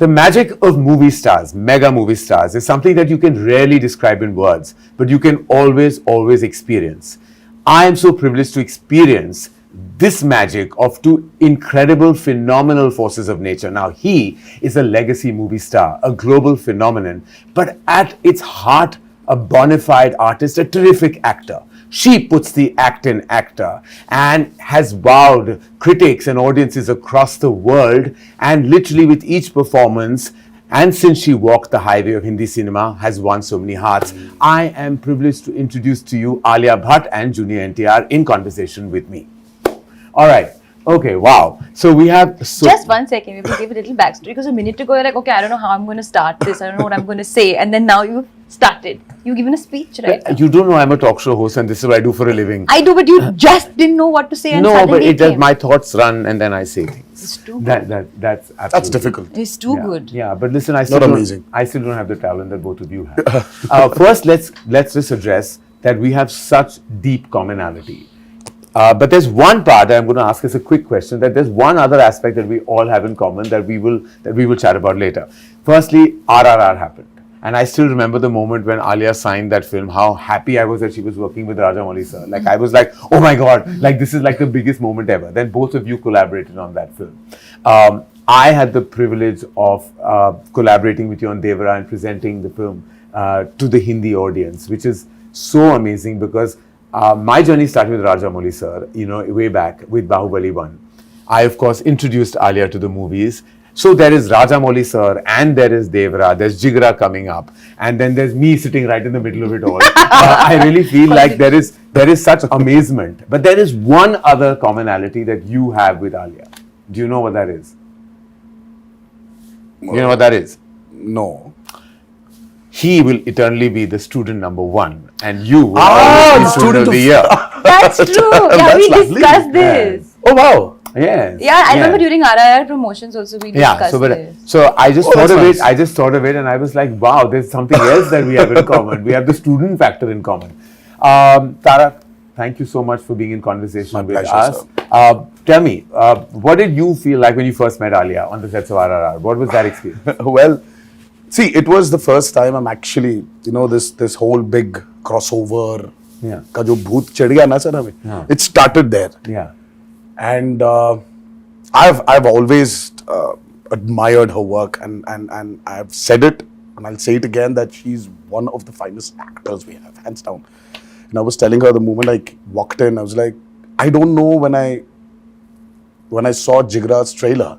The magic of movie stars, mega movie stars, is something that you can rarely describe in words, but you can always experience. I am so privileged to experience this magic of two incredible, phenomenal forces of nature. Now, he is a legacy movie star, a global phenomenon, but at its heart, a bona fide artist, a terrific actor. She puts the act in actor and has wowed critics and audiences across the world, and literally with each performance, and since she walked the highway of Hindi cinema, has won so many hearts. I am privileged to introduce to you Alia Bhatt and Junior NTR in conversation with me. All right. Okay, wow. So we have... Just 1 second, we will give a little backstory, because a minute ago you're like, okay, I don't know how I'm going to start this, I don't know what I'm going to say, and then now you've started. You've given a speech, right? You don't know I'm a talk show host and this is what I do for a living. I do, but you just didn't know what to say, and no, but it my thoughts run and then I say things. It's too good. That's difficult. It's too good. Yeah, but listen, I still amazing. I still don't have the talent that both of you have. First, let's just address that we have such deep commonality. But there's one part that I'm going to ask as a quick question, that there's one other aspect that we all have in common that we will chat about later. Firstly, RRR happened. And I still remember the moment when Alia signed that film, how happy I was that she was working with Rajamouli sir. Like, I was like, oh my God, like this is like the biggest moment ever. Then both of you collaborated on that film. I had the privilege of collaborating with you on Devara and presenting the film to the Hindi audience, which is so amazing because my journey started with Rajamouli sir, way back with Bahubali 1. I, of course, introduced Alia to the movies. So there is Rajamouli sir and there is Devara, there's Jigra coming up, and then there's me sitting right in the middle of it all. I really feel like there is such amazement. But there is one other commonality that you have with Alia. Do you know what that is? You know what that is? No. He will eternally be the student number one, and you will be the student of the year. That's true. Yeah, we discussed this. Oh wow. Yes. Yeah, I remember during RIR promotions also we discussed this. So I just thought of it. I just thought of it, and I was like, wow, there's something else that we have in common. We have the student factor in common. Tarak, thank you so much for being in conversation with us. Tell me, what did you feel like when you first met Alia on the sets of RRR? What was that experience? Well, see, it was the first time I'm actually, this whole big crossover. Yeah. Ka jo bhoot chad gaya na sir hame. Yeah. It started there. Yeah. And I've always admired her work, and I've said it and I'll say it again that she's one of the finest actors we have, hands down. And I was telling her the moment I walked in, I was like, I don't know when I saw Jigra's trailer,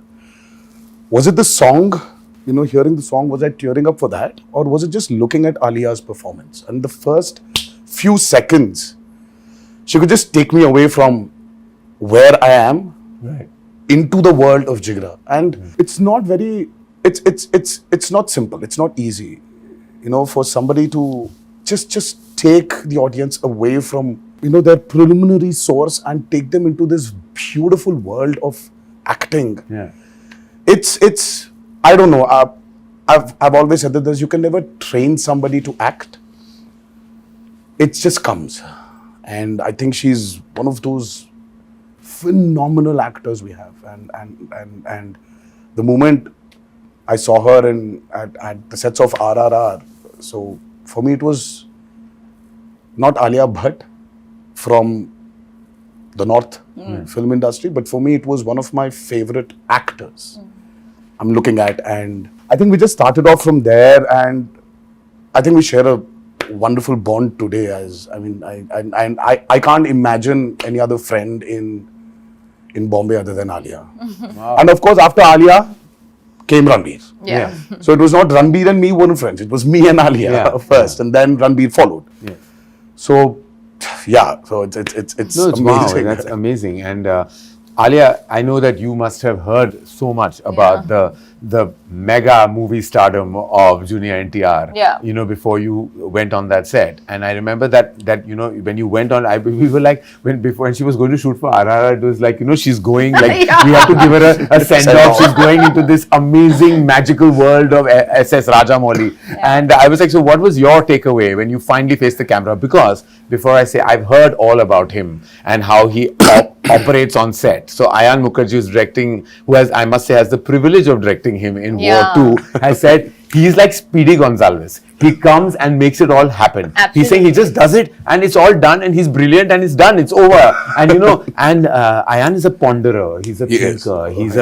was it the song, hearing the song, was I tearing up for that, or was it just looking at Alia's performance? And the first few seconds, she could just take me away from where I am into the world of Jigra. And it's not very, it's not simple. It's not easy, for somebody to just take the audience away from, their preliminary source and take them into this beautiful world of acting. Yeah. It's, I don't know. I've always said that you can never train somebody to act. It just comes. And I think she's one of those phenomenal actors we have, and the moment I saw her at the sets of RRR, so for me it was not Alia Bhatt from the North film industry, but for me it was one of my favorite actors I'm looking at, and I think we just started off from there, and I think we share a wonderful bond today. I can't imagine any other friend in Bombay other than Alia. Wow. And of course, after Alia came Ranbir. Yeah. So it was not Ranbir and me weren't friends. It was me and Alia first, and then Ranbir followed. Yeah. So, so it's amazing. Wow, that's amazing. And Alia, I know that you must have heard so much about the mega movie stardom of Junior NTR, before you went on that set. And I remember that when you went on, we were like, when she was going to shoot for RRR, it was like, she's going, like, we have to give her a send-off. She's going into this amazing, magical world of SS Rajamouli. Yeah. And I was like, so what was your takeaway when you finally faced the camera? Because before I say, I've heard all about him and how he operates on set. So Ayan Mukherjee is directing, who has, I must say, has the privilege of directing him in Yeah. War 2, has said he's like Speedy Gonzalez. He comes and makes it all happen. He's saying he just does it and it's all done and he's brilliant and it's done. It's over. And and Ayan is a ponderer. He's a thinker. He's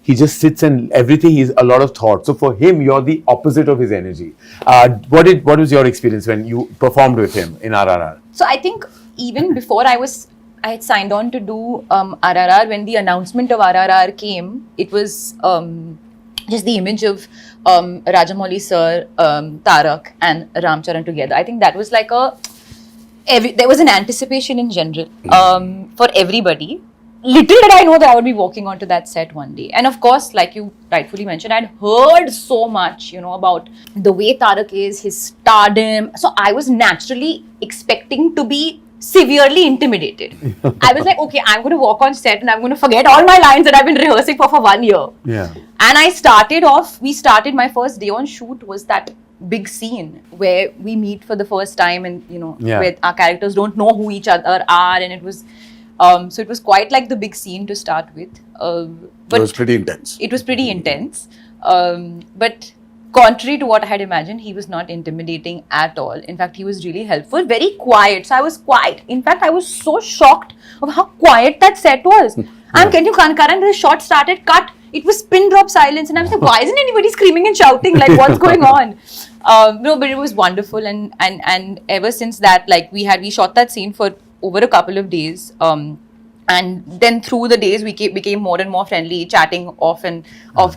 he just sits and everything. He's a lot of thought. So for him, you're the opposite of his energy. What was your experience when you performed with him in RRR? So I think even before I had signed on to do RRR, when the announcement of RRR came, it was just the image of Rajamouli sir, Tarak and Ramcharan together. I think that was like there was an anticipation in general for everybody. Little did I know that I would be walking onto that set one day. And of course, like you rightfully mentioned, I'd heard so much, about the way Tarak is, his stardom. So I was naturally expecting to be severely intimidated. I was like, okay, I'm going to walk on set and I'm going to forget all my lines that I've been rehearsing for 1 year. Yeah. And we started my first day on shoot was that big scene where we meet for the first time and, where our characters don't know who each other are. And it was, so it was quite like the big scene to start with. But it was pretty intense. It was pretty intense. But contrary to what I had imagined, he was not intimidating at all. In fact, he was really helpful, very quiet. So I was quiet. In fact, I was so shocked of how quiet that set was. And Karan, the shot started, cut. It was pin drop silence. And I was like, why isn't anybody screaming and shouting? Like, what's going on? No, but it was wonderful. And ever since that, like, we shot that scene for over a couple of days. And then through the days, we became more and more friendly, chatting off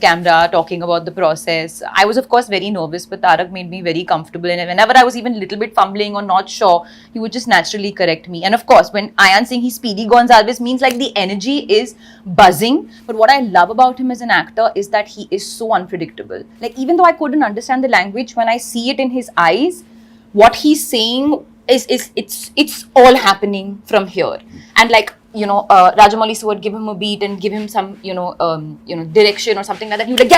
camera, talking about the process. I was, of course, very nervous, but Tarak made me very comfortable. And whenever I was even a little bit fumbling or not sure, he would just naturally correct me. And of course, when Ayan saying he's Speedy Gonzalez means like the energy is buzzing. But what I love about him as an actor is that he is so unpredictable. Like, even though I couldn't understand the language, when I see it in his eyes, what he's saying it's all happening from here. And like, Rajamouli sir would give him a beat and give him some, direction or something like that. You're like,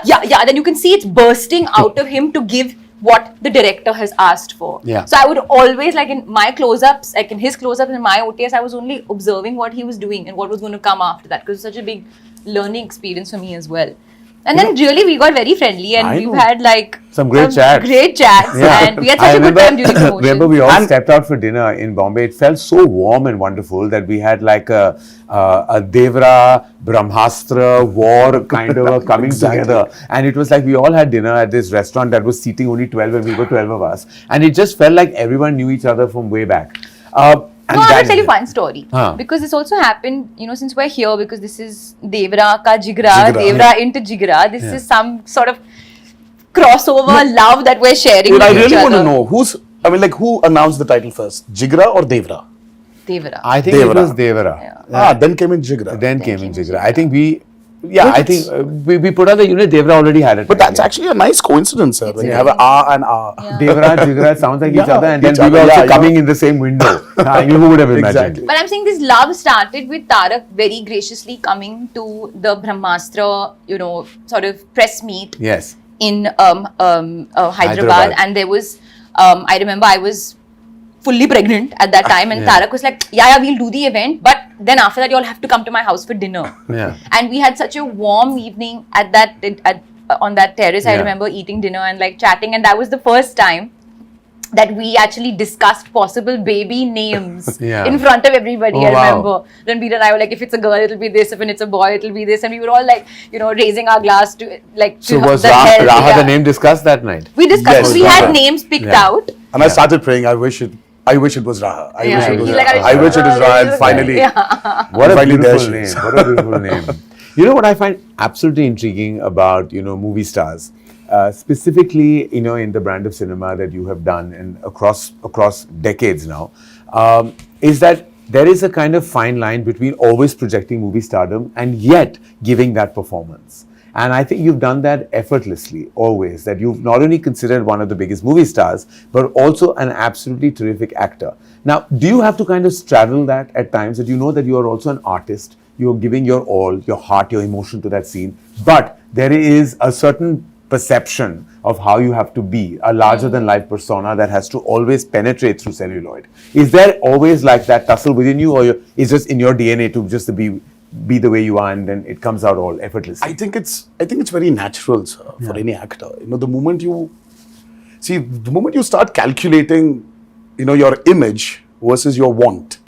yeah. Then you can see it's bursting out of him to give what the director has asked for. Yeah. So I would always, like in my close-ups, like in his close-ups and my OTS, I was only observing what he was doing and what was going to come after that, because it's such a big learning experience for me as well. And then really we got very friendly and we've had like some great chats. And we had such a good time during promotion. Remember we all stepped out for dinner in Bombay. It felt so warm and wonderful that we had like a Devara, Brahmastra, war kind of a coming together. And it was like we all had dinner at this restaurant that was seating only 12 and we were 12 of us. And it just felt like everyone knew each other from way back. No, I will tell you one story. Because this also happened, since we're here, because this is Devara ka Jigra, Devara into Jigra. This is some sort of crossover love that we're sharing with I each really other. want to know, who announced the title first? Jigra or Devara? Devara. I think it was Devara. Yeah. Then came in Jigra. Then came in Jigra. I think we put out the unit. Devara already had it. But that's actually a nice coincidence, sir. When you have an R and R. Yeah. Devara, Jigra sounds like each other, and then each we were other, also yeah, coming in the same window. Who would have imagined? Exactly. But I'm saying this love started with Tarak very graciously coming to the Brahmastra, sort of press meet. Yes. In Hyderabad. And there was, I remember I was fully pregnant at that time, and Tarak was like, yeah, we'll do the event, but then after that you all have to come to my house for dinner. Yeah. And we had such a warm evening on that terrace. I remember eating dinner and like chatting, and that was the first time that we actually discussed possible baby names in front of everybody. I remember. Then Peter and I were like, if it's a girl, it'll be this. If it's a boy, it'll be this. And we were all like, raising our glass to like. So was Raha the name discussed that night? We discussed. Yes, we had names picked out. And I started praying. I wish it was Raha. I wish it was He's like, Raha. I wish it was Raha. And finally, What a finally beautiful name. What a beautiful name. You know what I find absolutely intriguing about, movie stars, specifically, in the brand of cinema that you have done and across decades now, is that there is a kind of fine line between always projecting movie stardom and yet giving that performance. And I think you've done that effortlessly, always, that you've not only considered one of the biggest movie stars, but also an absolutely terrific actor. Now, do you have to kind of straddle that at times, that you know that you are also an artist, you're giving your all, your heart, your emotion to that scene, but there is a certain perception of how you have to be, a larger than life persona that has to always penetrate through celluloid. Is there always like that tussle within you, or is just in your DNA to just be the way you are, and then it comes out all effortlessly? I think it's very natural, sir, for any actor. The moment you start calculating, your image versus your want,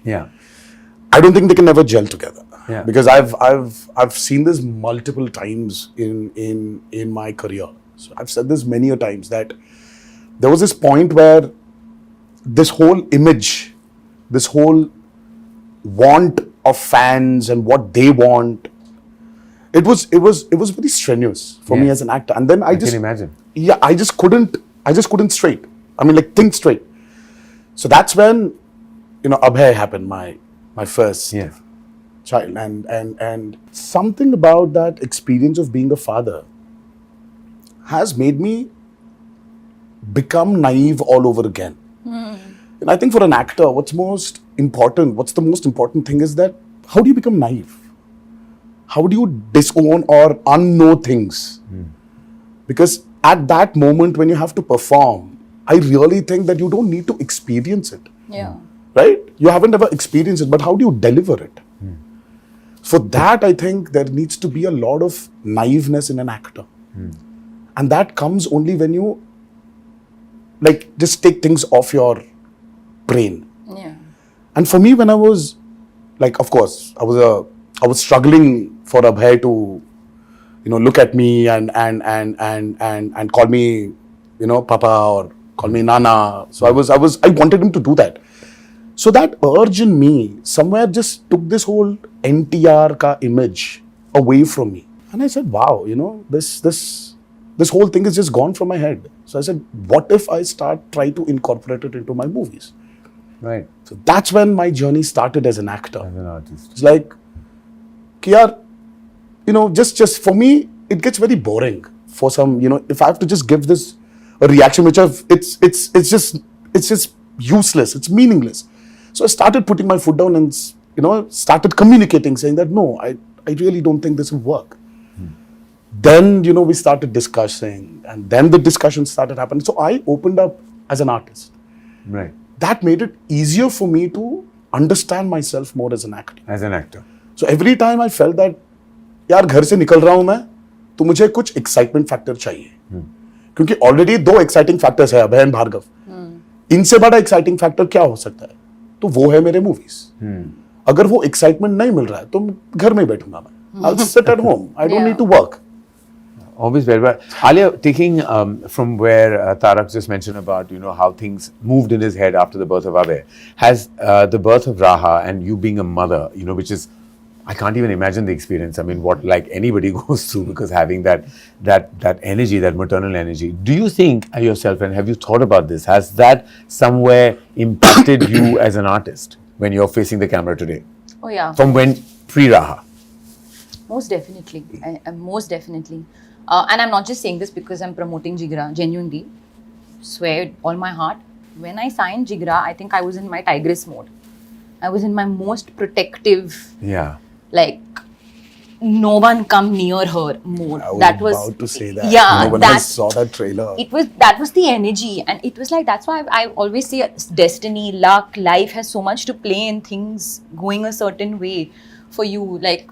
I don't think they can ever gel together. Yeah. Because I've seen this multiple times in my career. So I've said this many a times that there was this point where this whole image, this whole want of fans and what they want, it was very strenuous for me as an actor. And then I just can imagine. Yeah, I just couldn't straight. I mean, like, think straight. So that's when Abhay happened, my first child, and something about that experience of being a father has made me become naive all over again. And I think for an actor, what's the most important thing is that how do you become naive? How do you disown or unknow things? Because at that moment when you have to perform, I really think that you don't need to experience it. Yeah. Right? You haven't ever experienced it, but how do you deliver it? For that, I think there needs to be a lot of naiveness in an actor. And that comes only when you just take things off your brain. Yeah. And for me, when I was of course, I was struggling for Abhay to, look at me and call me, Papa, or call me Nana. So I wanted him to do that. So that urge in me somewhere just took this whole NTR ka image away from me. And I said, wow, this whole thing is just gone from my head. So I said, what if I try to incorporate it into my movies? Right. So that's when my journey started as an actor. As an artist. It's like, just for me, it gets very boring for some, if I have to just give this a reaction, which it's just useless, it's meaningless. So I started putting my foot down and, started communicating, saying that, no, I really don't think this will work. Then, we started discussing, and then the discussion started happening. So I opened up as an artist. Right. That made it easier for me to understand myself more as an actor. As an actor. So every time I felt that, यार घर से निकल रहा हूं मैं, तो मुझे कुछ excitement factor चाहिए. क्योंकि already 2 exciting factors है, अभय और भार्गव. इनसे बड़ा exciting factor क्या हो सकता है? तो वो है मेरे movies. अगर वो excitement नहीं मिल रहा है, तो घर में ही बैठूंगा मैं. I'll sit at home. I don't need to work. Always very well. Alia, taking from where Tarak just mentioned about, how things moved in his head after the birth of Abhay, has the birth of Raha and you being a mother, which is, I can't even imagine the experience. I mean, what like anybody goes through, because having that energy, that maternal energy. Do you think yourself, and have you thought about this, has that somewhere impacted you as an artist when you're facing the camera today? Oh yeah. From when pre-Raha? Most definitely. Most definitely. And I'm not just saying this because I'm promoting Jigra, genuinely. Swear with all my heart. When I signed Jigra, I think I was in my tigress mode. I was in my most protective, like, no one come near her mode. I was that was about to say that. Yeah, when I saw that trailer. That was the energy. And it was like, that's why I always say destiny, luck, life has so much to play in things going a certain way for you. Like,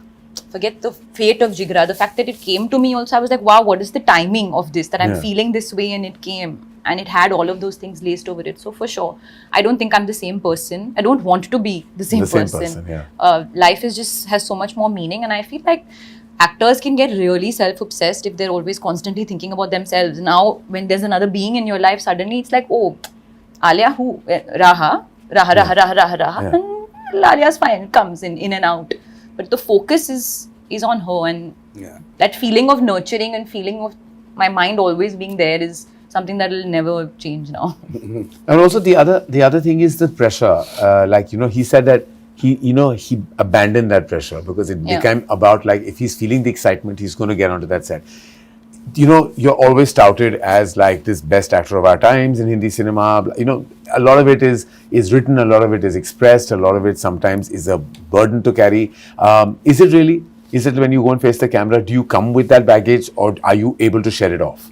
forget the fate of Jigra. The fact that it came to me also, I was like, wow, what is the timing of this? That I'm feeling this way, and it came. And it had all of those things laced over it. So for sure, I don't think I'm the same person. I don't want to be the same person. Life has so much more meaning. And I feel like actors can get really self-obsessed if they're always constantly thinking about themselves. Now, when there's another being in your life, suddenly it's like, oh, Alia who? Raha. And Alia's fine, comes in and out. But the focus is on her, and that feeling of nurturing and feeling of my mind always being there is something that will never change now. And also the other thing is the pressure. He said that he abandoned that pressure because it became about, like, if he's feeling the excitement, he's going to get onto that set. You're always touted as like this best actor of our times in Hindi cinema. A lot of it is written, a lot of it is expressed, a lot of it sometimes is a burden to carry. Is it really? Is it when you go and face the camera, do you come with that baggage, or are you able to shed it off?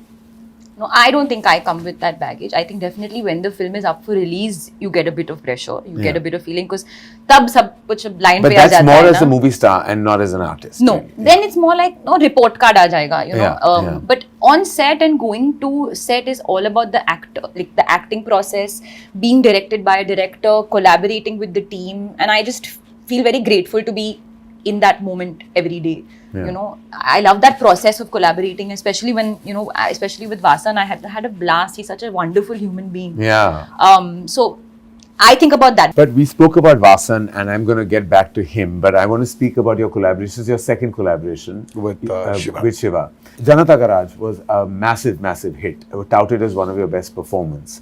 No, I don't think I come with that baggage. I think definitely when the film is up for release, you get a bit of pressure, you get a bit of feeling because tab sab kuch blind But pe aa that's jata more hai as na. a movie star and not as an artist. No, really. then it's more like no report card aa jayega, you know. Yeah. But on set and going to set is all about the actor, like the acting process, being directed by a director, collaborating with the team, and I just feel very grateful to be in that moment every day. Yeah. You know, I love that process of collaborating, especially when, you know, especially with Vasan, I had a blast. He's such a wonderful human being. Yeah. So I think about that. But we spoke about Vasan, and I'm going to get back to him. But I want to speak about your collaboration. This is your second collaboration With Siva. With Siva. Janata Garage was a massive, massive hit. It was touted as one of your best performances.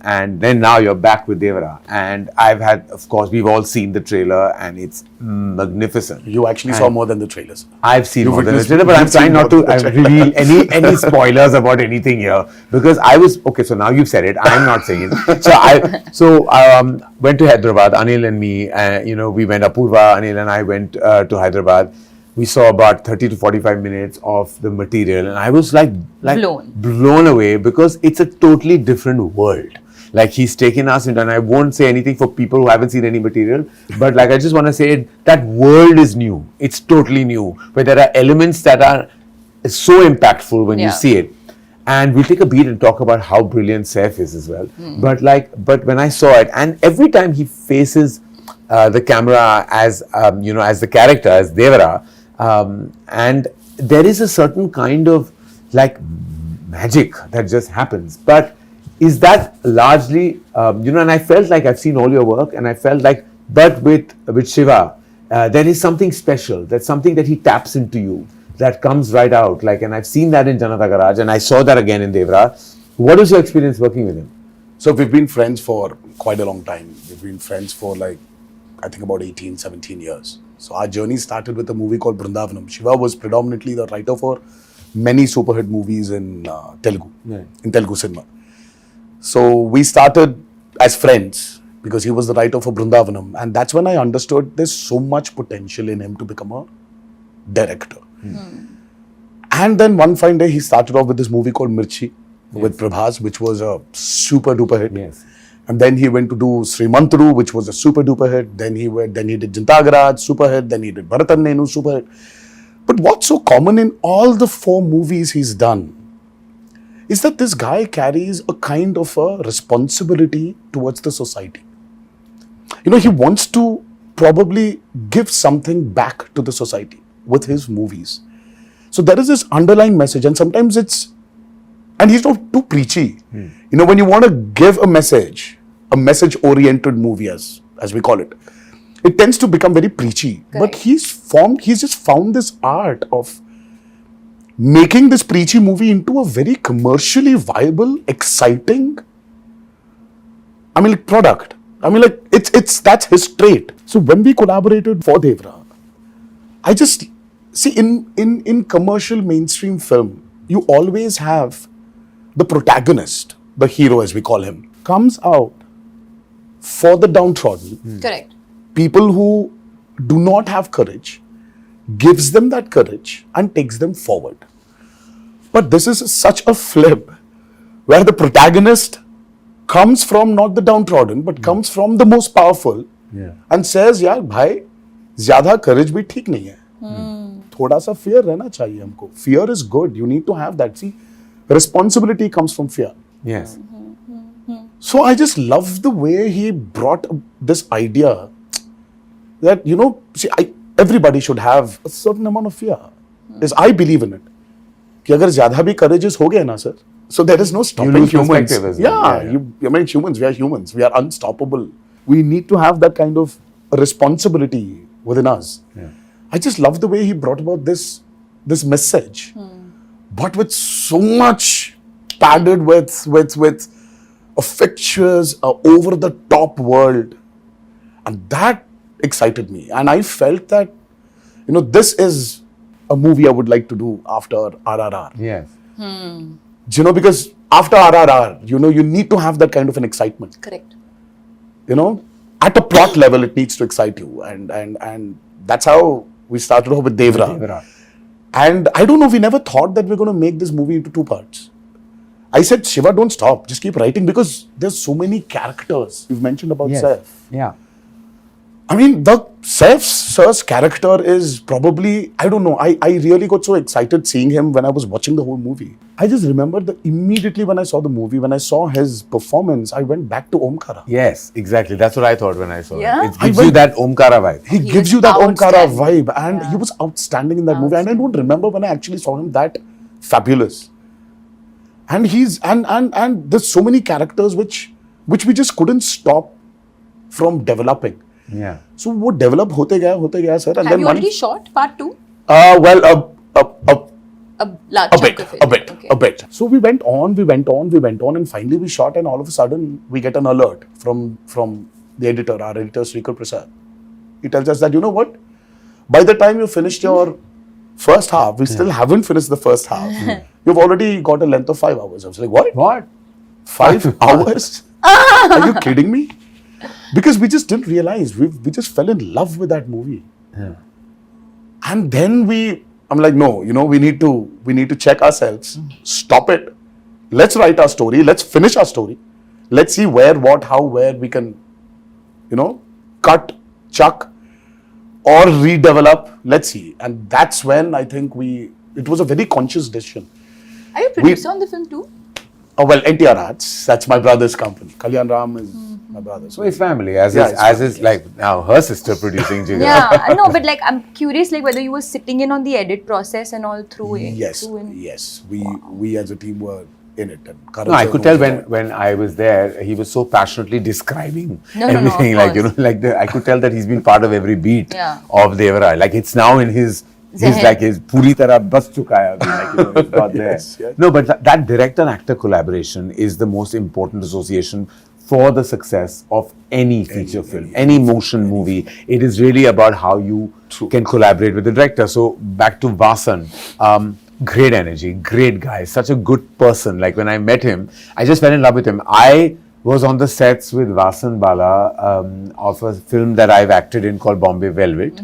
And then now you're back with Devara. And I've had, of course, we've all seen the trailer, and it's magnificent. You actually saw more than the trailers. I've seen You more than the witnessed- trailer, but I'm you've seen trying not more to than the trailer. reveal any spoilers about anything here, because I was okay. So now you've said it. I'm not saying it. So I went to Hyderabad. Anil and me, we went. Apurva, Anil and I went to Hyderabad. We saw about 30 to 45 minutes of the material, and I was like blown away, because it's a totally different world. Like, he's taken us into, and I won't say anything for people who haven't seen any material, but like, I just want to say that world is new. It's totally new, where there are elements that are so impactful when you see it. And we'll take a beat and talk about how brilliant Saif is as well. But when I saw it, and every time he faces the camera as the character, as Devara, and there is a certain kind of like magic that just happens. But is that largely, and I felt like I've seen all your work, and I felt like, but with Siva, there is something special. That's something that he taps into you, that comes right out. Like, and I've seen that in Janata Garage, and I saw that again in Devara. What was your experience working with him? So we've been friends for quite a long time. We've been friends for like, I think about 18, 17 years. So our journey started with a movie called Brindavanam. Shiva was predominantly the writer for many super hit movies in Telugu, in Telugu cinema. So we started as friends because he was the writer for Brindavanam. And that's when I understood there's so much potential in him to become a director. And then one fine day he started off with this movie called Mirchi with Prabhas, which was a super duper hit. Yes. And then he went to do Srimantru, which was a super duper hit. Then he did Janata Garage, super hit. Then he did Bharatan Nenu, super hit. But what's so common in all the 4 movies he's done is that this guy carries a kind of a responsibility towards the society. You know, he wants to probably give something back to the society with his movies. So there is this underlying message, and sometimes and he's not too preachy. You know, when you want to give a message-oriented movie, as we call it, it tends to become very preachy. Correct. But he's just found this art of making this preachy movie into a very commercially viable, exciting, product. That's his trait. So when we collaborated for Devara, I just see in commercial mainstream film, you always have the protagonist, the hero as we call him, comes out for the downtrodden. Correct. People who do not have courage, gives them that courage and takes them forward. But this is such a flip where the protagonist comes from not the downtrodden, but comes from the most powerful and says, yaar, bhai, zyada courage bhi theek nahi hai. Thoda sa fear rehna chahiye humko. Fear is good. You need to have that. See, responsibility comes from fear. Yes. So I just love the way he brought this idea that, everybody should have a certain amount of fear. Yes, I believe in it. कि अगर ज़्यादा भी courageous हो गए ना, sir, so there is no stopping lose humans. perspective as well. Humans, we are humans. We are unstoppable. We need to have that kind of responsibility within us. Yeah. I just love the way he brought about this message, but with so much padded with a fictitious, over the top world, and that excited me. And I felt that, this is a movie I would like to do after RRR. Yes. Because after RRR, you need to have that kind of an excitement. Correct. At a plot level, it needs to excite you, and that's how we started off with Devara. And I don't know, we never thought that we're going to make this movie into 2 parts. I said, Shiva, don't stop. Just keep writing because there's so many characters. You've mentioned about Saif. Yeah. I mean, the Saif sir's character is probably, I don't know, I really got so excited seeing him when I was watching the whole movie. I just remember that immediately when I saw the movie, when I saw his performance, I went back to Omkara. Yes, exactly. That's what I thought when I saw Yeah? it. It gives you that Omkara vibe. He He gives was you that Omkara outstanding. vibe, and he was outstanding in that movie. And I don't remember when I actually saw him that fabulous. And he's and there's so many characters which we just couldn't stop from developing. Yeah. So वो develop होते गया sir. And Have you already shot part 2? well A large a chunk bit, of it. Okay. a bit. So we went on, and finally we shot, and all of a sudden we get an alert from the editor, our editor Srikar Prasad. He tells us that, you know what? By the time you finished your first half, we still haven't finished the first half. You've already got a length of 5 hours. I was like, what? What? 5 hours? Are you kidding me? Because we just didn't realize. We just fell in love with that movie. Yeah. And then I'm like, no, we need to check ourselves, stop it. Let's write our story. Let's finish our story. Let's see where, what, how, where we can, cut, chuck, or redevelop. Let's see. And that's when I think it was a very conscious decision. Are you producer on the film too? Oh, well, NTR Arts, that's my brother's company. Kalyan Ram is my brother. So his family, as Yeah, is, his as family, is like now her sister producing Jigra. Yeah, no, but like I'm curious, like whether you were sitting in on the edit process and all through it. Yes. We as a team were in it. And Karan No, I Johar could tell was there. when I was there, he was so passionately describing No, everything. of course. I could tell that he's been part of every beat Yeah. of Devara. Like it's now in his Zehen. like his puri tarah bas chuka hai abhi, like it's got there. Yes, yes. No, but that director-actor collaboration is the most important association for the success of any feature film, any motion movie. It is really about how you can collaborate with the director. So back to Vasan, great energy, great guy, such a good person. Like when I met him, I just fell in love with him. I was on the sets with Vasan Bala of a film that I've acted in called Bombay Velvet,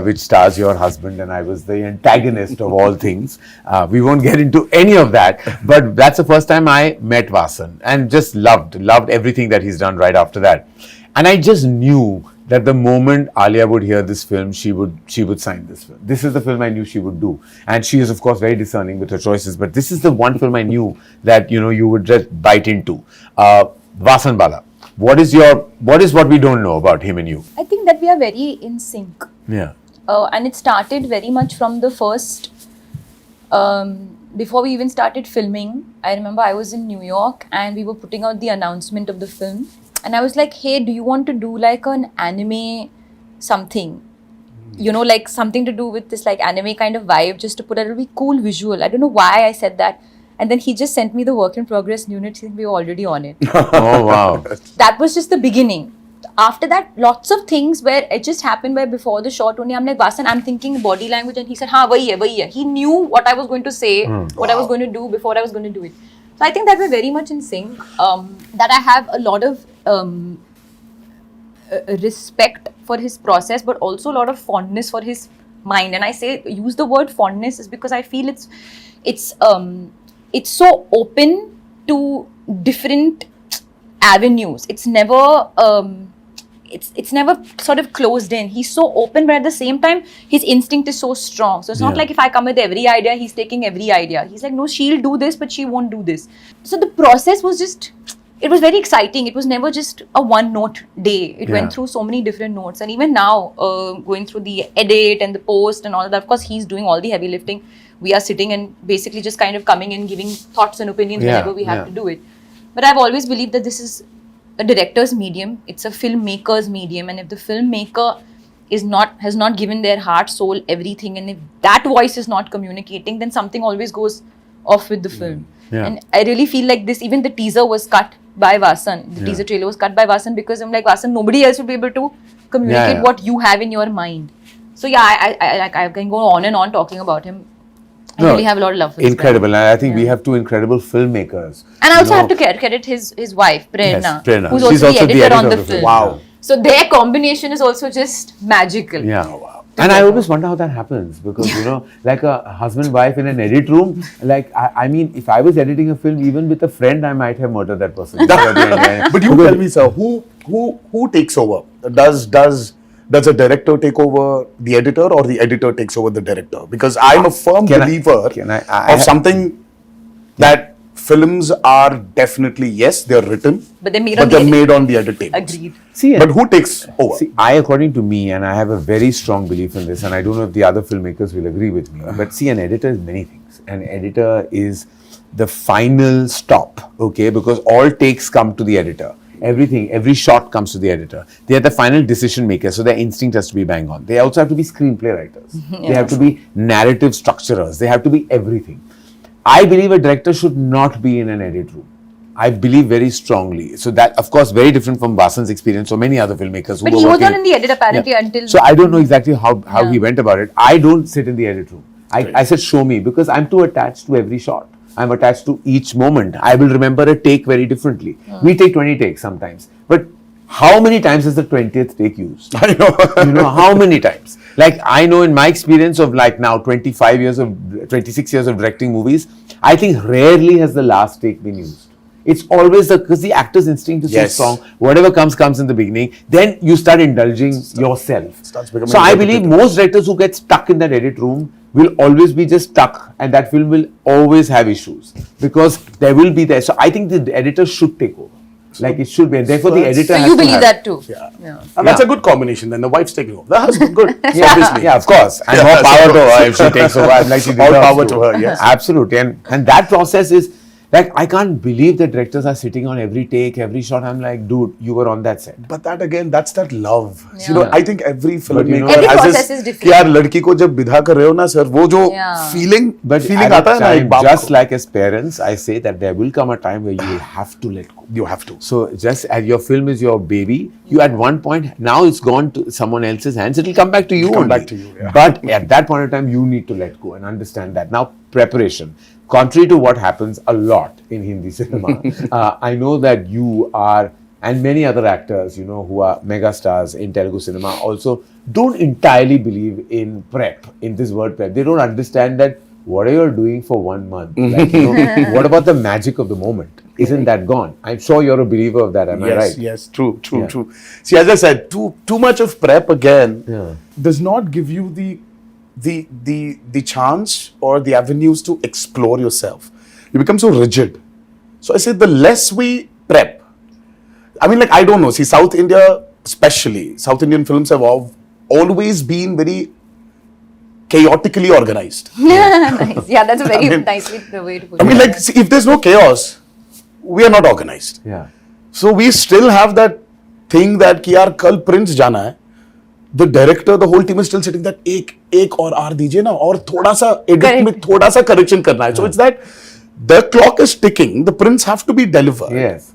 which stars your husband, and I was the antagonist of all things. We won't get into any of that, but that's the first time I met Vasan and just loved everything that he's done right after that. And I just knew that the moment Alia would hear this film, she would sign this film. This is the film I knew she would do. And she is, of course, very discerning with her choices, but this is the one film I knew that, you would just bite into. Vasan Bala, what is what we don't know about him and you? I think that we are very in sync. Yeah. And it started very much from the first, before we even started filming. I remember I was in New York and we were putting out the announcement of the film. And I was like, hey, do you want to do like an anime something? Like something to do with this like anime kind of vibe, just to put a really cool visual. I don't know why I said that. And then he just sent me the work in progress unit. We were already on it. Oh, wow. That was just the beginning. After that, lots of things where it just happened where before the shot only, I'm like, Vasan, I'm thinking body language. And he said, wahi hai. He knew what I was going to say, what I was going to do before I was going to do it. So I think that we're very much in sync. That I have a lot of respect for his process, but also a lot of fondness for his mind. And I use the word fondness is because I feel it's so open to different avenues. It's never it's never sort of closed in. He's so open, but at the same time, his instinct is so strong. So it's not like if I come with every idea, he's taking every idea. He's like, no, she'll do this, but she won't do this. So the process was it was very exciting. It was never just a one note day. It went through so many different notes. And even now, going through the edit and the post and all that, of course, he's doing all the heavy lifting. We are sitting and basically just kind of coming in, giving thoughts and opinions whenever we have to do it. But I've always believed that this is a director's medium. It's a filmmaker's medium. And if the filmmaker has not given their heart, soul, everything, and if that voice is not communicating, then something always goes off with the film. Yeah. And I really feel like even the teaser was cut by Vasan. The teaser trailer was cut by Vasan because I'm like, Vasan, nobody else will be able to communicate what you have in your mind. So I can go on and on talking about him. I really have a lot of love for this Incredible. guy. And I think we have two incredible filmmakers. And I also have to credit his wife, Prerna, Yes, Prerna. who's She's also the editor on the film. film. Wow. So their combination is also just magical. Yeah. And I always wonder how that happens because, you know, like a husband-wife in an edit room, like, I mean, if I was editing a film, even with a friend, I might have murdered that person. But you tell me, sir, who takes over? Does a director take over the editor or the editor takes over the director? Because I'm a firm believer of something that films are definitely, yes, they're written, but they're made on the edit tables. Agreed. See, but who takes over? See, according to me, and I have a very strong belief in this, and I don't know if the other filmmakers will agree with me, but see, an editor is many things. An editor is the final stop, okay, because all takes come to the editor. Everything, every shot comes to the editor. They are the final decision maker, so their instinct has to be bang on. They also have to be screenplay writers. They have to be narrative structurers. They have to be everything. I believe a director should not be in an edit room. I believe very strongly. So that, of course, very different from Vasan's experience or many other filmmakers who but were he was working not in the edit apparently until... So I don't know exactly how he went about it. I don't sit in the edit room. I said, show me, because I'm too attached to every shot. I'm attached to each moment. I will remember a take very differently. We take 20 takes sometimes. But how many times is the 20th take used? I know. You know, how many times? Like, I know in my experience of like now 26 years of directing movies, I think rarely has the last take been used. It's always because the actor's instinct is so strong. Whatever comes in the beginning. Then you start indulging yourself. So I believe most directors who get stuck in that edit room will always be just stuck, and that film will always have issues because there will be there. So I think the editor should take over. Like it should be, and therefore the editor. So has you to believe have that too? Yeah. And that's a good combination. Then the wife's taking over. That's good. Obviously. Yeah, of course. And more power to her if she takes over. I'd like to all power to her. Yes, absolutely. And that process is like, I can't believe that directors are sitting on every take, every shot. I'm like, dude, you were on that set. But that again, that's that love. You know, I think every filmmaker every has process this. is different. कि यार लड़की को जब विदा कर रहे हो ना सर, वो जो feeling आता है ना एक बाप को. Just like as parents, I say that there will come a time where you will have to let go. You have to. So just as your film is your baby, you at one point, now it's gone to someone else's hands, it will come back to you only. Back to you, yeah. But at that point in time, you need to let go and understand that. Now, preparation. Contrary to what happens a lot in Hindi cinema, I know that you are, and many other actors, you know, who are mega stars in Telugu cinema also don't entirely believe in prep, in this word prep. They don't understand that what are you doing for 1 month? Like, you know, what about the magic of the moment? Isn't that gone? I'm sure you're a believer of that, am I right? Yes, true. See, as I said, too much of prep again does not give you the chance or the avenues to explore yourself. You become so rigid. So I say the less we prep, I mean, like, I don't know. See, South India, especially, South Indian films have always been very chaotically organized. Nice. Yeah, that's a very nice way to put it. I mean, like, see, if there's no chaos, we are not organized. Yeah. So we still have that thing that कि यार कल Prince जाना है. The director, the whole team is still sitting that एक और R दीजिए ना और थोड़ा सा edit में थोड़ा सा correction करना है. So it's that the clock is ticking. The prints have to be delivered. Yes.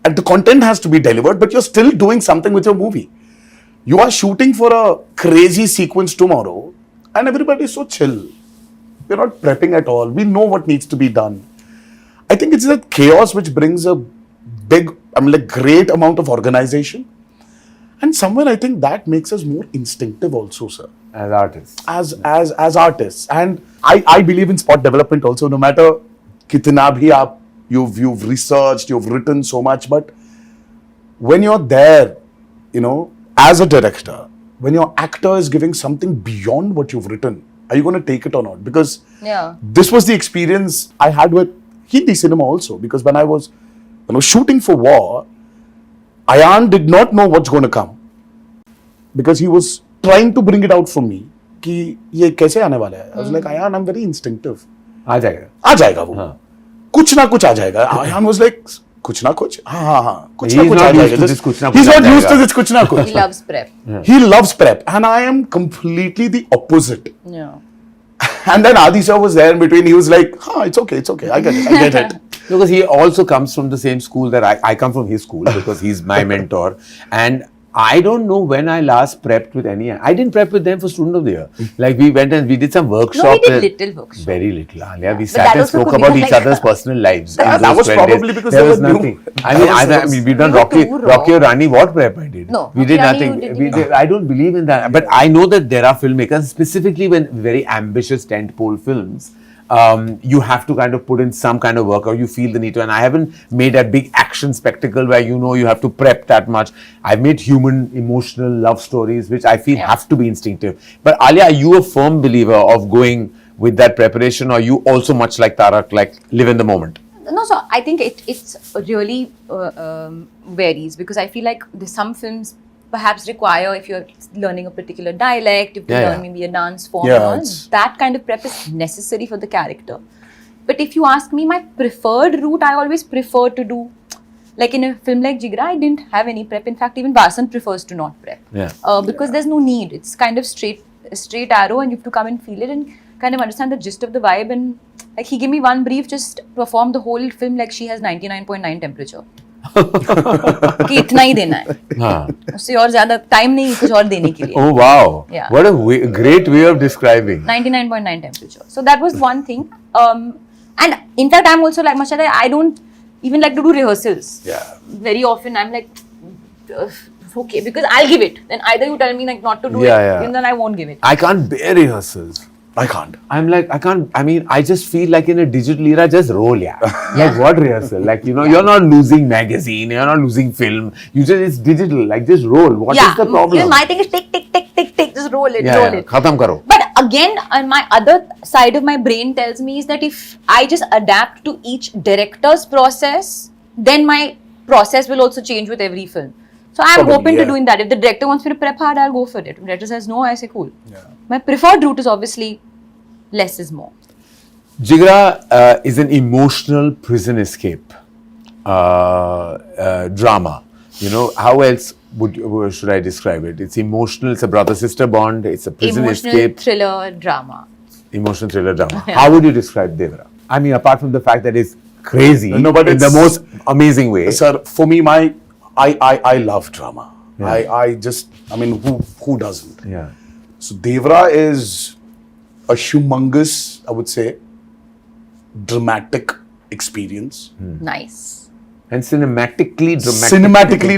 And the content has to be delivered, but you're still doing something with your movie. You are shooting for a crazy sequence tomorrow, and everybody is so chill. We're not prepping at all. We know what needs to be done. I think it's that chaos which brings a big, great amount of organization. And somewhere I think that makes us more instinctive also, sir. As artists. As artists. And I believe in spot development also, no matter kitna bhi you've researched, you've written so much, but when you're there, you know, as a director, when your actor is giving something beyond what you've written, are you going to take it or not? Because this was the experience I had with Hindi cinema also. Because when I was shooting for War, Ayan did not know what's going to come. Because he was trying to bring it out from me. कि ये कैसे आने वाला है? I was like, Ayan, I'm very instinctive. आ जाएगा. आ जाएगा वो. कुछ ना कुछ आ जाएगा. Ayan was like, कुछ ना कुछ? हाँ. कुछ ना कुछ आ जाएगा. He's not used to this कुछ ना कुछ. He loves prep. He loves prep. And I am completely the opposite. Yeah. And then Adi sir was there in between. He was like, it's okay. I get it. Because he also comes from the same school that I come from his school because he's my mentor. And I don't know when I last prepped with any. I didn't prep with them for Student of the Year. Like we went and we did some workshop. No, we did little workshop. Very little, Alia. We But sat that and also spoke could be about like- each other's personal lives. in That those was 12 probably days. because there they was were new. nothing. I mean, we've done You were Rocky too or raw. Rani. What prep I did? No, we did Rocky Rani nothing. you did We not. did, I don't believe in that. But I know that there are filmmakers, specifically when very ambitious tentpole films. You have to kind of put in some kind of work, or you feel the need to. And I haven't made a big action spectacle where you have to prep that much. I've made human, emotional love stories, which I feel have to be instinctive. But Alia, are you a firm believer of going with that preparation, or you also much like Tarak, like live in the moment? No, so I think it's really varies, because I feel like there's some films perhaps require, if you're learning a particular dialect, if you Yeah, learn yeah. maybe a dance form, Yeah, and all, it's- that kind of prep is necessary for the character. But if you ask me, my preferred route, I always prefer to do, like in a film like Jigra, I didn't have any prep. In fact, even Vasan prefers to not prep. Yeah. Because there's no need. It's kind of straight arrow, and you have to come and feel it and kind of understand the gist of the vibe. And like he gave me one brief, just perform the whole film like she has 99.9 temperature. कि इतना ही देना है, हाँ. उससे और ज्यादा time नहीं कुछ और देने के लिए. Oh wow! Yeah. What a great way of describing. 99.9 temperature. So that was one thing. And in fact, I'm also like Mashallah, I don't even like to do rehearsals. Yeah. Very often, I'm like, okay, because I'll give it. Then either you tell me like not to do Yeah, it, yeah. and then I won't give it. I can't bear rehearsals. I can't. I'm like, I can't, I mean, I just feel like in a digital era, just roll, yeah. Like what rehearsal? Like, you're not losing magazine, you're not losing film. It's digital, like just roll. What is the problem? Even my thing is tick, just roll it, yeah, roll yeah. it. Khatam karo. But again, my other side of my brain tells me is that if I just adapt to each director's process, then my process will also change with every film. So I'm Probably, open to yeah. doing that. If the director wants me to prep hard, I'll go for it. If the director says no, I say cool. Yeah. My preferred route is obviously less is more. Jigra is an emotional prison escape drama. How else should I describe it? It's emotional, it's a brother-sister bond, it's a prison Emotional escape. thriller drama. Emotional thriller drama. How would you describe Devara? I mean, apart from the fact that it's crazy, No, but in the it's- most amazing way. Sir, for me, I love drama. Yeah. I mean, who doesn't? Yeah. So Devara is a humongous, I would say, dramatic experience. Nice. And cinematically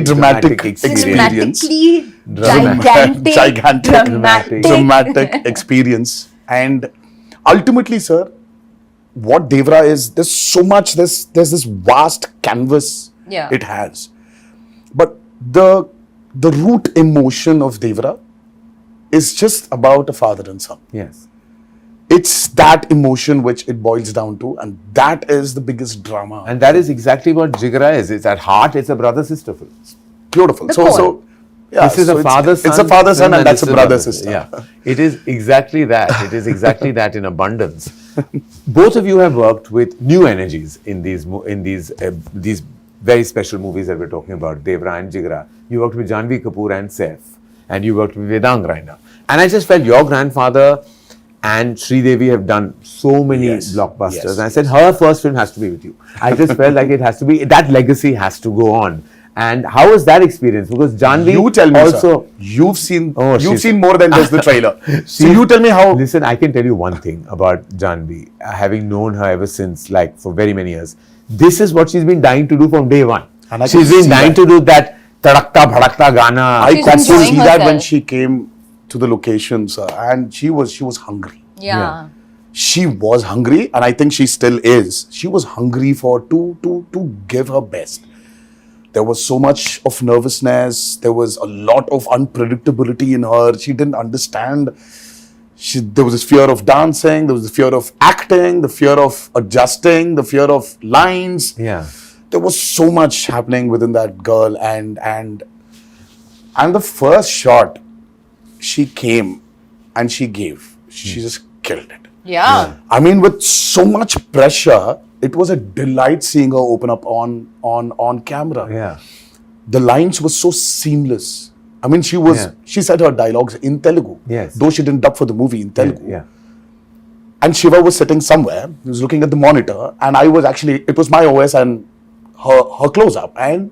Dramatic experience. Experience. Cinematically gigantic, Gigantic, dramatic experience. And ultimately, sir, what Devara is, there's so much, there's this vast canvas Yeah. it has. But the root emotion of Devara is just about a father and son. Yes. It's that emotion which it boils down to, and that is the biggest drama. And that is exactly what Jigra is. It's at heart, it's a brother-sister film. Beautiful. The So, core. so yeah, This is so a father-son. It's a father-son, film and that's this a is brother-sister. Yeah. It is exactly that. It is exactly that in abundance. Both of you have worked with new energies in these very special movies that we're talking about, Devara and Jigra. You worked with Janvi Kapoor and Saif, and you worked with Vedang Raina. And I just felt your grandfather and Sridevi have done so many Yes, blockbusters. yes, And I said, her first film has to be with you. I just felt like it has to be, that legacy has to go on. And how was that experience? Because Janvi You tell me, also, sir. You've seen she's- more than just the trailer. So She's- you tell me how. Listen, I can tell you one thing about Janvi, having known her ever since, like for very many years. This is what she's been dying to do from day one. And I She's could been see dying that. to do that tadakta bhadakta Gana. I She's could enjoying see that when herself. she came to the location, sir, and she was hungry. Yeah. She was hungry, and I think she still is. She was hungry to give her best. There was so much of nervousness. There was a lot of unpredictability in her. She didn't understand. There was this fear of dancing. There was the fear of acting. The fear of adjusting. The fear of lines. Yeah. There was so much happening within that girl, and the first shot, she came and she gave. She just killed it. Yeah. I mean, with so much pressure, it was a delight seeing her open up on camera. Yeah. The lines were so seamless. I mean, Yeah. she said her dialogues in Telugu. Yes. Though she didn't dub for the movie in Telugu. Yeah. And Siva was sitting somewhere. He was looking at the monitor, and it was my OS and her close up. And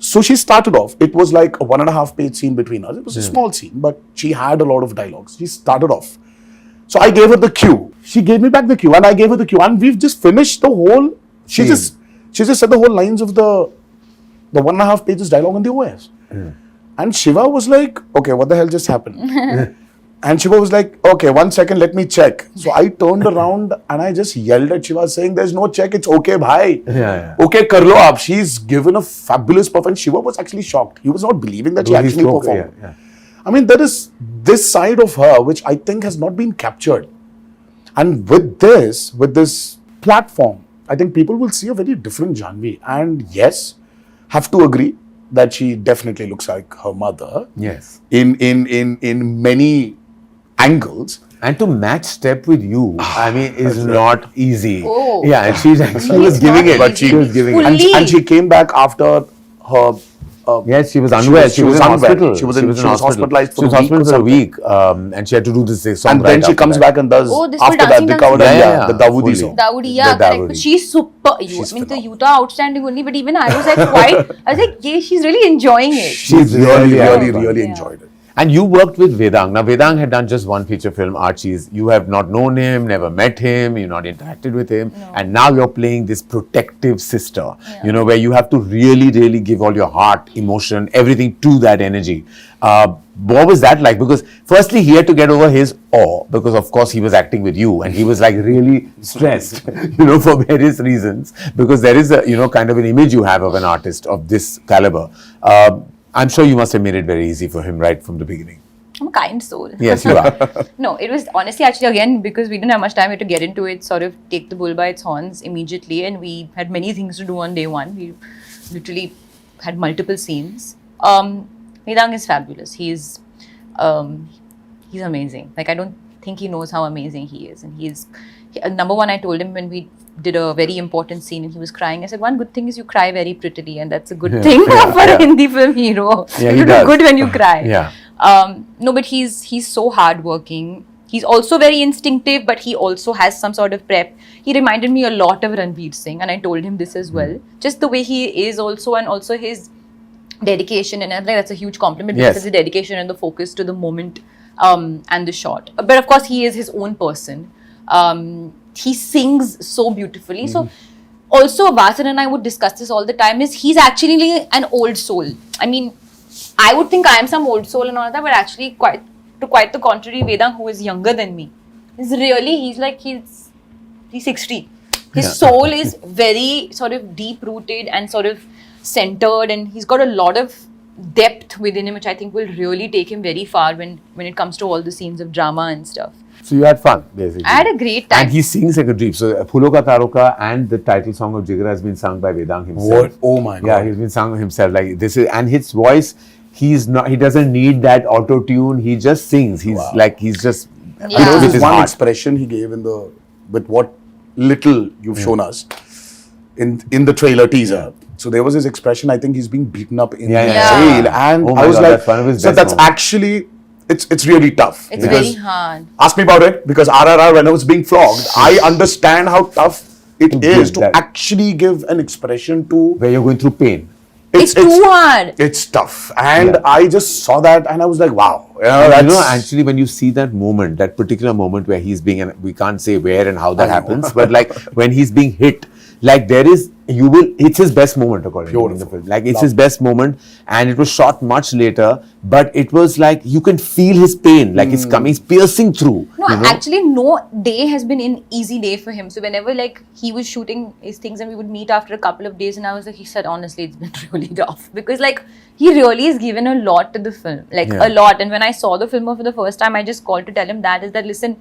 So she started off, it was like a 1.5 page scene between us. It was a small scene, but she had a lot of dialogues. She started off. So I gave her the cue. She gave me back the cue and I gave her the cue. And we've just finished the whole, she just said the whole lines of the 1.5 pages dialogue on the OS. And Siva was like, okay, what the hell just happened? And Siva was like, okay, 1 second, let me check. So I turned around and I just yelled at Siva saying, there's no check, it's okay, bhai. Okay, kar lo aap. She's given a fabulous performance. Shiva was actually shocked. He was not believing that she actually performed. I mean, there is this side of her which I think has not been captured. And with this platform, I think people will see a very different Janhvi. And yes, have to agree that she definitely looks like her mother. Yes. In many angles. And to match step with you, I mean, is not easy. Oh. Yeah, and she was giving it. But she was giving it. And she came back after her. Yes, she was unwell. She was in hospital. She was hospitalized for a week. And she had to do this song. And then she comes back and does after that the cover the Dawoodi song. Dawoodi, correct. But she's super. I mean, the Yuta outstanding only. But even I was like yeah, she's really enjoying it. She's really enjoyed it. And you worked with Vedang. Now, Vedang had done just one feature film, Archie's. You have not known him, never met him, you've not interacted with him. No. And now you're playing this protective sister, where you have to really, really give all your heart, emotion, everything to that energy. What was that like? Because firstly, he had to get over his awe, because of course he was acting with you and he was like really stressed, for various reasons, because there is a, kind of an image you have of an artist of this caliber. I'm sure you must have made it very easy for him right from the beginning. I'm a kind soul. Yes, you are. No, it was honestly actually again because we didn't have much time to get into it, sort of take the bull by its horns immediately, and we had many things to do on day one. We literally had multiple scenes. Vedang is fabulous. He's amazing. Like I don't think he knows how amazing he is, and number one. I told him when we did a very important scene and he was crying. I said, one good thing is you cry very prettily, and that's a good thing for a Hindi film hero. Yeah, you do good when you cry. Yeah. No, but he's so hardworking. He's also very instinctive, but he also has some sort of prep. He reminded me a lot of Ranveer Singh, and I told him this as well. Just the way he is also, and also his dedication, and I think that's a huge compliment because the dedication and the focus to the moment and the shot. But of course, he is his own person. He sings so beautifully. So also Vasan and I would discuss this all the time, is he's actually an old soul. I mean, I would think I am some old soul and all that, but actually quite the contrary, Vedang, who is younger than me, is really, he's 60. His soul is very sort of deep rooted and sort of centered, and he's got a lot of depth within him, which I think will really take him very far when it comes to all the scenes of drama and stuff. So you had fun, basically. I had a great time. And he sings like a dream. So Phulo Ka Taroka and the title song of Jigra has been sung by Vedang himself. What? Oh my God. Yeah, he's been sung himself. Like this is, and his voice, he doesn't need that auto tune. He just sings. He's just. There was this one expression he gave with what little you've shown us in the trailer teaser. So there was his expression. I think he's being beaten up in jail, and I was like, so that's actually. It's really tough. It's very hard. Ask me about it, because RRR, when I was being flogged, I understand how tough it is to actually give an expression to where you're going through pain. It's too hard. It's tough, and I just saw that, and I was like, wow. Actually, when you see that moment, that particular moment where he's being, and we can't say where and how that happens, but like when he's being hit, like it's his best moment according to the film. Like it's his best moment, and it was shot much later, but it was like you can feel his pain, like it's coming, it's piercing through. No, actually no day has been an easy day for him. So whenever like he was shooting his things and we would meet after a couple of days, and I was like, he said, honestly, it's been really rough, because like he really has given a lot to the film, like a lot. And when I saw the film for the first time, I just called to tell him that listen,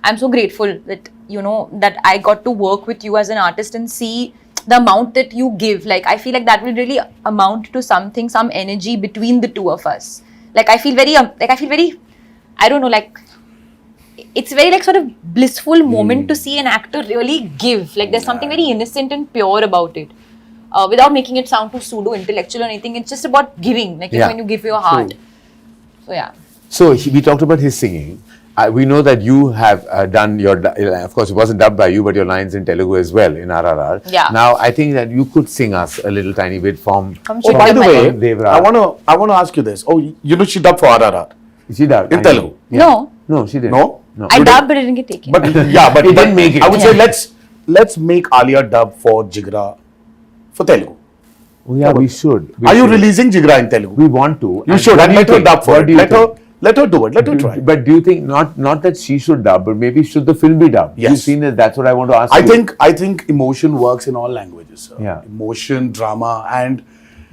I'm so grateful that, that I got to work with you as an artist and see the amount that you give. Like, I feel like that will really amount to something, some energy between the two of us. Like, I feel very, I don't know, like, it's very like sort of blissful moment to see an actor really give. Like, there's something very innocent and pure about it. Without making it sound too pseudo-intellectual or anything, it's just about giving, like, when you give your heart. So, yeah. So, we talked about his singing. we know that you have done your, of course, it wasn't dubbed by you, but your lines in Telugu as well in RRR. Yeah. Now, I think that you could sing us a little tiny bit from. Oh, by the way, Devara. I wanna ask you this. Oh, you know she dubbed for RRR She dubbed in Telugu. No, she didn't. No? I dubbed, but it didn't get taken. But yeah, but It didn't make it. I would say let's make Alia dub for Jigra for Telugu. Oh yeah, we should. Are you releasing Jigra in Telugu? We want to. You should, and let her dub for What it. do you Let think? her do it. Let her try. But do you think not that she should dub, but maybe should the film be dubbed? Yes. You've seen it. That's what I want to ask I you. think emotion works in all languages. Sir. Yeah. Emotion, drama, and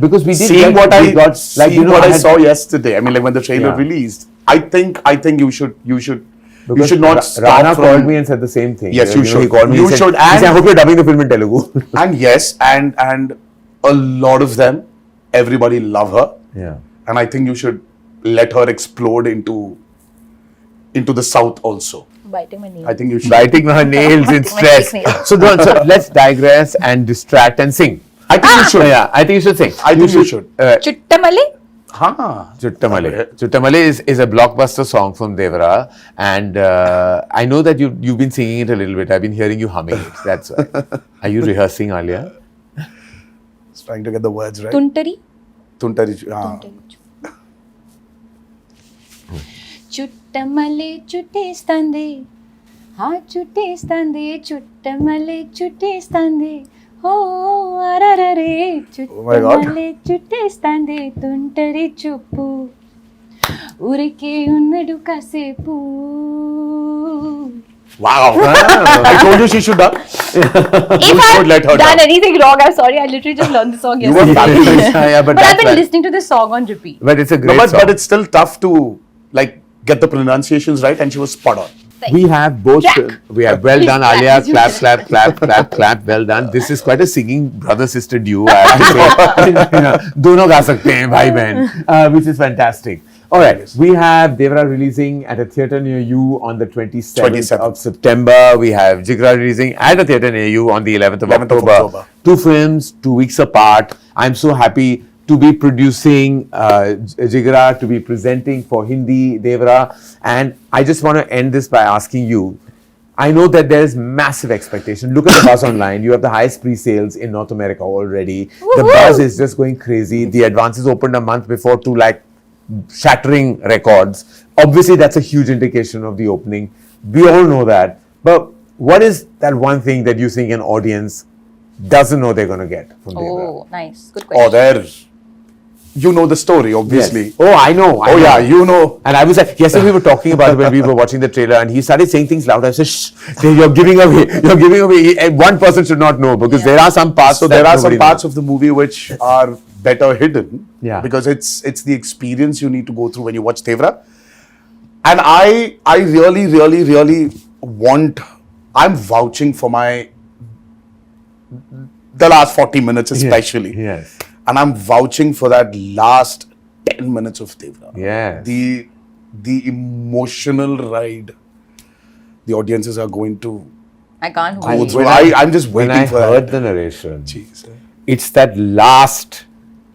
Because we did seeing get, what we got, like, seeing you know, what I had- saw yesterday. I mean, like when the trailer Yeah. released. I think you should because not stop Rana from. called me and said the same thing. Yes, you know, should. He called me. You he said, should, he said, I and- hope you're dubbing the film in Telugu. And yes, and a lot of them, everybody love her, yeah. and I think you should let her explode into the south also. Biting my nails. I think you should. Biting her nails in My stress. fake nails. So let's digress and distract and sing. I think you should. Yeah, I think you should sing. I think you should. Chuttamali? Huh. Chuttamale. Chuttamale is a blockbuster song from Devara, and I know that you've been singing it a little bit. I've been hearing you humming it. That's why. Are you rehearsing, Alia? Just trying to get the words right. Tuntari? Tuntari. చుట్టమలే చుట్టేస్తాంది చుట్టేస్తాంది చుట్టమలే చుట్టేస్తాంది oh అరరరే my God. చుట్టమలే చుట్టేస్తాంది తుంటరి చూపు ఊరికే ఉన్నడు కాసేపు Wow. I told you she should dub. If should let her I've done dub. anything wrong, I'm sorry. I literally just learned the song You were yesterday. fabulous. Yeah, but But I've that's been why- listening to this song on repeat. But it's a No, great song. but it's still tough to like get the pronunciations right, and she was spot on. We have both. Jack. We have well Please done, clap, Alia. please Clap, do clap, clap, clap, clap. Well done. This is quite a singing brother-sister duo. I have to say. दोनों गा सकते हैं भाई बहन, which is fantastic. All right, we have Devara releasing at a theatre near you on the 27th of September. We have Jigra releasing at a theatre near you on the 11th of 11th of October. October. Two films, 2 weeks apart. I'm so happy to be producing Jigra, to be presenting for Hindi Devara, and I just want to end this by asking you. I know that there is massive expectation. Look at the buzz online. You have the highest pre-sales in North America already. The buzz is just going crazy. The advances opened a month before to like shattering records. Obviously, that's a huge indication of the opening. We all know that. But what is that one thing that you think an audience doesn't know they're going to get from Devara? Oh, nice. Good question. Oh, there. You know the story, obviously. Yes. Oh, I know. I Oh know. yeah, you know. And I was like, yesterday we were talking about it when we were watching the trailer, and he started saying things loud. I said, "Shh, you're giving away. You're giving away." And one person should not know because there are some parts. So that there are some nobody parts knows. of the movie which are better hidden. Yeah. Because it's the experience you need to go through when you watch Devara. And I really want. I'm vouching for the last 40 minutes especially. Yes. And I'm vouching for that last 10 minutes of Devara. Yes. The emotional ride the audiences are going to I can't go wait. through. When I'm just When waiting I for heard that. the narration, Jeez. it's that last,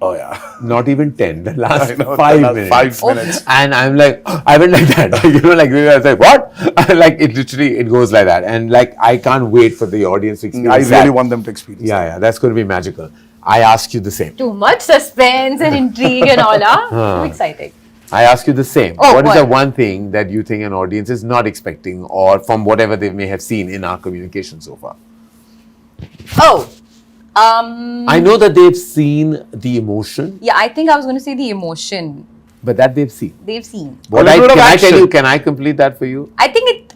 Oh yeah. not even 10, the last I know, 5 the last minutes. 5 minutes. And I'm like, I went like that. You know, like I was like, what? Like it literally, it goes like that. And like, I can't wait for the audience to I experience really that. want them to experience that. Yeah, that's going to be magical. I ask you the same. Too much suspense and intrigue and all. Too exciting. I ask you the same. Oh, What is what? the one thing that you think an audience is not expecting, or from whatever they may have seen in our communication so far? Oh, I know that they've seen the emotion, yeah, I think I was going to say the emotion but that they've seen. they've seen. What little bit of can I tell action. you? Can I complete that for you? I think it,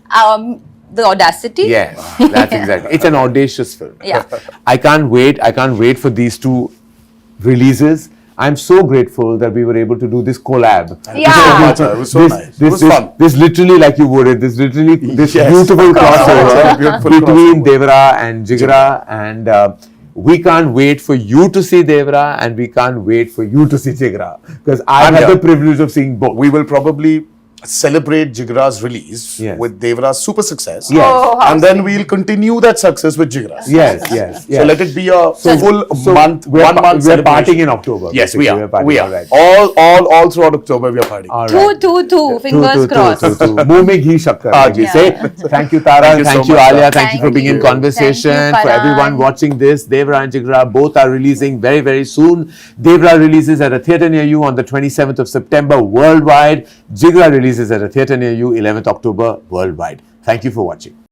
the audacity. Yes, that's exactly. It's an audacious film. Yeah. I can't wait. I can't wait for these two releases. I'm so grateful that we were able to do this collab. Yeah. It was so nice. It was fun. This literally, like you worded, this Yes. beautiful crossover Beautiful between crossover. Devara and Jigra, and we can't wait for you to see Devara, and we can't wait for you to see Jigra, because I I'm had here. the privilege of seeing both. We will probably celebrate Jigra's release Yes. with Devara's super success. Yes. Oh, how And then we'll continue that success with Jigra. Yes, yes, yes. So let it be a full month, we're 1 month we're celebration. partying in October. Yes, we basically. are. We're partying, We are. all right. All throughout October we are partying. All Two, right. two, two. Fingers crossed. मुंह में घी शक्कर, like we Yeah. say. Thank you, Tara. Thank you Thank so you, much, Alia. Tara. Thank you for being in Thank you. conversation. Thank you, For everyone Karan. watching this, Devara and Jigra both are releasing very, very soon. Devara releases at a theatre near you on the 27th of September worldwide. Jigra releases at a theatre near you 11th October worldwide. Thank you for watching.